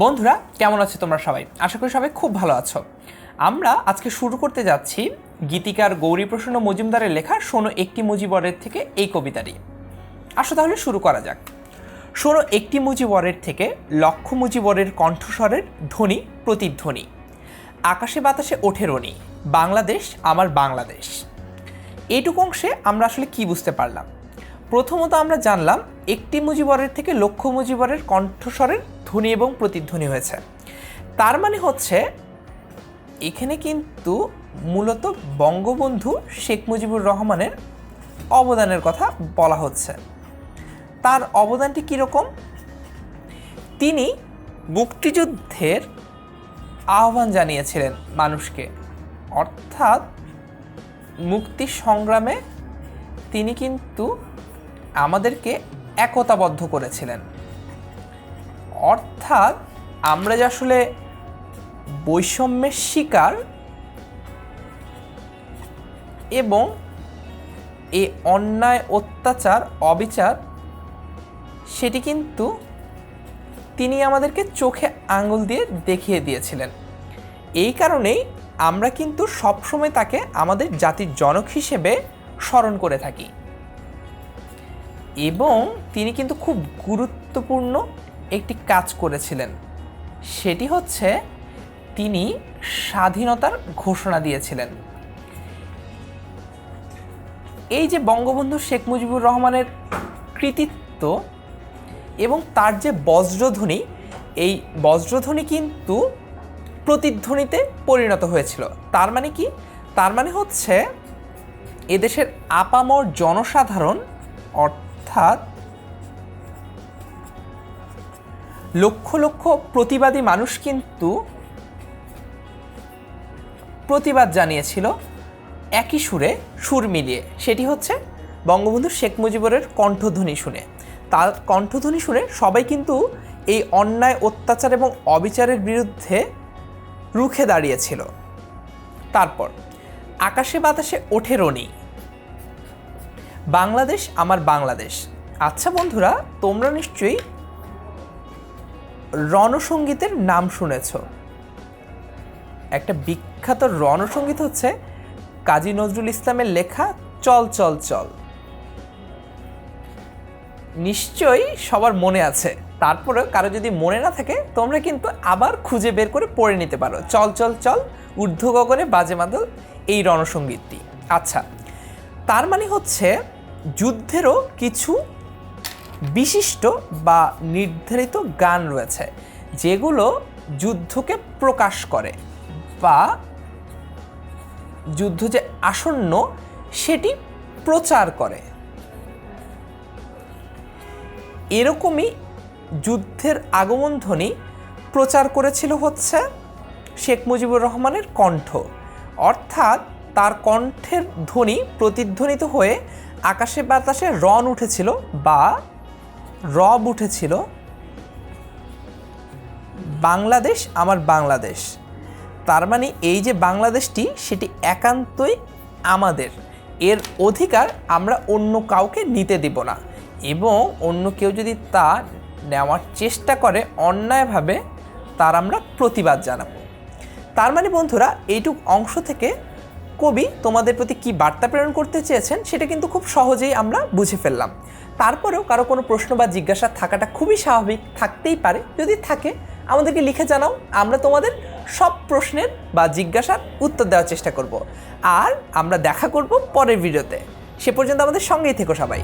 বন্ধুরা কেমন আছো তোমরা সবাই? আশা করি সবাই খুব ভালো আছো। আমরা আজকে শুরু করতে যাচ্ছি গীতিকার গৌরীপ্রসন্ন মজুমদারের লেখা শোনো একটি মুজিবরের থেকে এই কবিতাটি। আসো তাহলে শুরু করা যাক। শোনো একটি মুজিবরের থেকে লক্ষ মুজিবরের কণ্ঠস্বরের ধ্বনি প্রতিধ্বনি, আকাশে বাতাসে ওঠে রনি, বাংলাদেশ আমার বাংলাদেশ। এইটুকু অংশে আমরা আসলে কি বুঝতে পারলাম? প্রথমত আমরা জানলাম একটি মুজিবরের থেকে লক্ষ মুজিবরের কণ্ঠস্বরের ধ্বনি এবং প্রতিধ্বনি হয়েছে। তার মানে হচ্ছে এখানে কিন্তু মূলত বঙ্গবন্ধু শেখ মুজিবুর রহমানের অবদানের কথা বলা হচ্ছে। তার অবদানটি কীরকম? তিনি মুক্তিযুদ্ধের আহ্বান জানিয়েছিলেন মানুষকে, অর্থাৎ মুক্তি সংগ্রামে তিনি কিন্তু আমাদেরকে একতাবদ্ধ করেছিলেন। অর্থাৎ আমরা যে আসলে বৈষম্যের শিকার এবং এই অন্যায় অত্যাচার অবিচার সেটি কিন্তু তিনি আমাদেরকে চোখে আঙুল দিয়ে দেখিয়ে দিয়েছিলেন। এই কারণেই আমরা কিন্তু সবসময় তাকে আমাদের জাতির জনক হিসেবে স্মরণ করে থাকি। এবং তিনি কিন্তু খুব গুরুত্বপূর্ণ একটি কাজ করেছিলেন, সেটি হচ্ছে তিনি স্বাধীনতার ঘোষণা দিয়েছিলেন। এই যে বঙ্গবন্ধু শেখ মুজিবুর রহমানের কৃতিত্ব এবং তার যে বজ্রধ্বনি, এই বজ্রধ্বনি কিন্তু প্রতিধ্বনিতে পরিণত হয়েছিল। তার মানে কি? তার মানে হচ্ছে এদেশের আপামর জনসাধারণ, অর্থাৎ লক্ষ লক্ষ প্রতিবাদী মানুষ কিন্তু প্রতিবাদ জানিয়েছিল একই সুরে, সুর মিলিয়ে। সেটি হচ্ছে বঙ্গবন্ধু শেখ মুজিবুরের কণ্ঠধ্বনি শুনে। তার কণ্ঠধ্বনি শুনে সবাই কিন্তু এই অন্যায় অত্যাচার এবং অবিচারের বিরুদ্ধে রুখে দাঁড়িয়েছিল। তারপর আকাশে বাতাসে ওঠে রনি, বাংলাদেশ আমার বাংলাদেশ। আচ্ছা বন্ধুরা, তোমরা নিশ্চয়ই রণসঙ্গীতের নাম শুনেছ। একটা বিখ্যাত রণসঙ্গীত হচ্ছে কাজী নজরুল ইসলামের লেখা চল চল চল। নিশ্চয়ই সবার মনে আছে। তারপরেও কারো যদি মনে না থাকে, তোমরা কিন্তু আবার খুঁজে বের করে পড়ে নিতে পারো। চল চল চল, ঊর্ধ্ব গগনে বাজে মাদল, এই রণসঙ্গীতটি। আচ্ছা, তার মানে হচ্ছে যুদ্ধেরও কিছু বিশিষ্ট বা নির্ধারিত গান রয়েছে যেগুলো যুদ্ধকে প্রকাশ করে বা যুদ্ধ যে আসন্ন সেটি প্রচার করে। এরকমই যুদ্ধের আগমন ধ্বনি প্রচার করেছিল হচ্ছে শেখ মুজিবুর রহমানের কণ্ঠ। অর্থাৎ তার কণ্ঠের ধ্বনি প্রতিধ্বনিত হয়ে আকাশে বাতাসে রণ উঠেছিল বা রব উঠেছিল, বাংলাদেশ আমার বাংলাদেশ। তার মানে এই যে বাংলাদেশটি, সেটি একান্তই আমাদের। এর অধিকার আমরা অন্য কাউকে নিতে দেব না, এবং অন্য কেউ যদি তা নেওয়ার চেষ্টা করে অন্যায়ভাবে, তার আমরা প্রতিবাদ জানাবো। তার মানে বন্ধুরা, এইটুক অংশ থেকে কবি তোমাদের প্রতি কি বার্তা প্রেরণ করতে চেয়েছেন সেটা কিন্তু খুব সহজেই আমরা বুঝে ফেললাম। তারপরেও কারো কোনো প্রশ্ন বা জিজ্ঞাসা থাকাটা খুবই স্বাভাবিক, থাকতেই পারে। যদি থাকে আমাদেরকে লিখে জানাও, আমরা তোমাদের সব প্রশ্নের বা জিজ্ঞাসার উত্তর দেওয়ার চেষ্টা করব। আর আমরা দেখা করব পরের ভিডিওতে। সে পর্যন্ত আমাদের সঙ্গেই থেকো সবাই।